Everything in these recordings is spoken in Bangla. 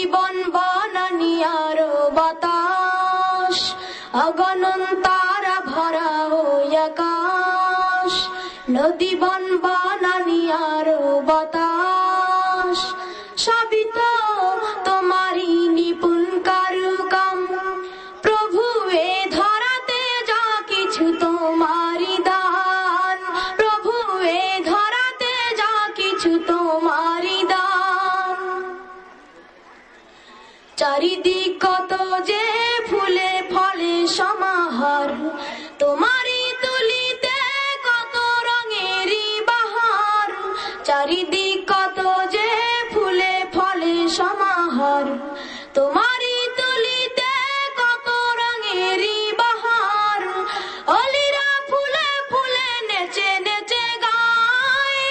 নদী বন বনানী আর বাতাস, অগণন তারা ভরা ওই আকাশ। নদী বন বনানী আর বাতাস, সবই তো তোমারই নিপুণ কারুকাম। প্রভু এ ধরাতে যা কিছু তোমারই দান, প্রভু এ ধরাতে যা কিছু তোমারই দান। চারিদিক কত যে ফুলে ফলে সমাহার, তোমারই তুলিতে কত রঙেরই বাহার। চারিদিক কত যে ফুলে ফলে সমাহার, তোমারই তুলিতে কত রঙেরই বাহার। অলিরা ফুলে ফুলে নেচে নেচে গায়,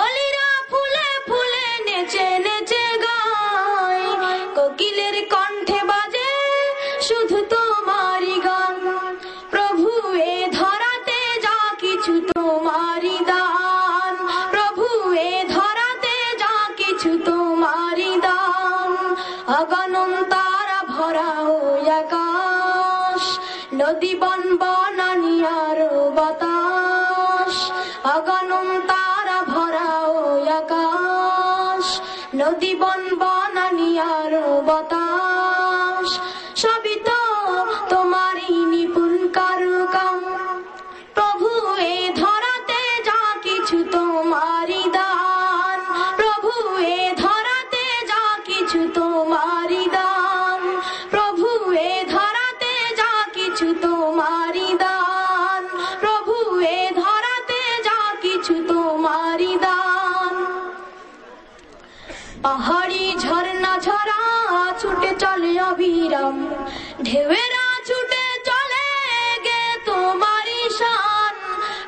অলিরা ফুলে ফুলে নেচে নেচে গায়। কোকিলের কণ্ঠে বাজে শুধু তোমারই গান, প্রভু এ ধরাতে যা কিছু তোমারই দান, প্রভু এ ধরাতে যা কিছু তোমারই দান। অগণন তারা ভরা ওই আকাশ, নদী বন বনানী আর বাতাস। অগণন তারা ভরা ওই আকাশ, নদী বন বনানী আর বাতাস, সবই তো তোমারই নিপুণ কারুকাম। প্রভু এ ধরাতে যা কিছু তোমারই দান, প্রভু এ ধরাতে যা কিছু তোমারই দান, প্রভু এ ধরাতে যা কিছু তোমারই দান, প্রভু এ ধরাতে যা কিছু তোমারই দান। পাহাড়ি ঝর্ণা ঝরা ছুটে চলে অবিরাম, ঢেউয়েরা ছুটে চলে গে তোমারই শান।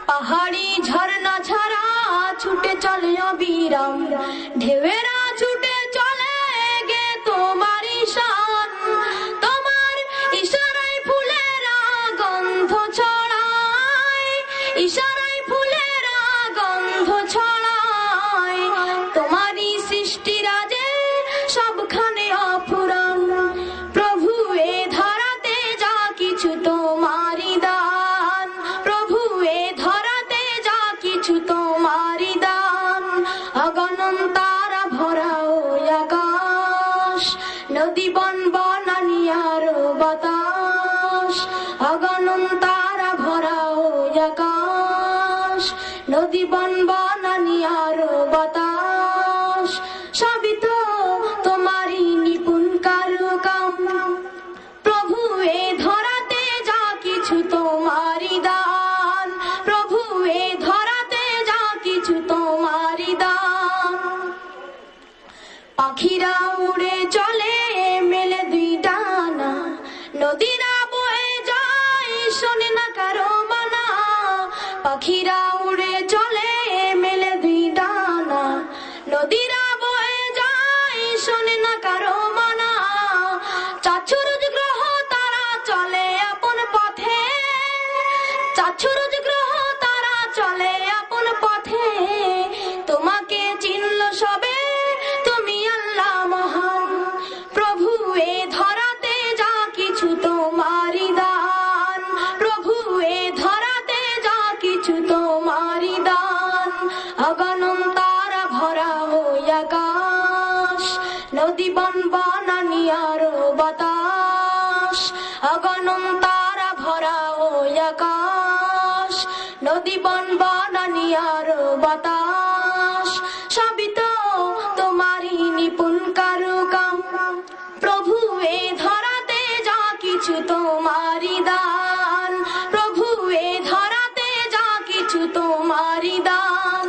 পাহাড়ি ঝর্ণা ঝরা ছুটে চলে অবিরাম, ঢেউয়েরা ছুটে চলে গে তোমারই শান। তোমার ইশারায় ফুলেরা গন্ধ ছড়ায়, ইশারায় ফুলেরা গন্ধ ছড়ায়। তোমারই সৃষ্টি রাজে সবখানে অফুরান, প্রভু এ ধরাতে যা কিছু তোমারই দান, প্রভু এ ধরাতে যা কিছু তোমারই দান। অগণন তারা ভরা ওই আকাশ, নদী বন বনানী আর বাতাস। অগণন তারা ভরা ওই আকাশ, নদী বন বনানী আর বাতাস, সবই তো তোমারই নিপুণ কারুকাম। প্রভু এ ধরাতে যা কিছু তোমারই দান, প্রভু এ ধরাতে যা কিছু তোমারই দান। পাখিরা উড়ে চলে মেলে দুই ডানা, নদীরা বয়ে যায় শোনে না কারো মানা। পাখিরা উড়ে চলে মেলে দুই ডানা, নদীরা বয়ে যায় শোনে না কারো মানা। চাচুরুজ গ্রহ তারা চলে আপন পথে, চাচুরুজ গ্রহ তারা চলে আপন পথে। তোমাকে চিনল সবে তুমি আল্লাহ মহান, প্রভু এ ধরাতে যা কিছু তোমারই দান, প্রভু এ ধরাতে যা কিছু তোমারই দান। অগণন তারা ভরা ওই আকাশ, নদী বন বনানী আর বাতাস। অগণন তারা ভরা ওই আকাশ, নদী বন বনানী আর বাতাস, সবই তো তোমারই নিপুণ কারুকাম। প্রভু এ ধরাতে যা কিছু তোমারই দান, প্রভু এ ধরাতে যা কিছু তোমারই দান।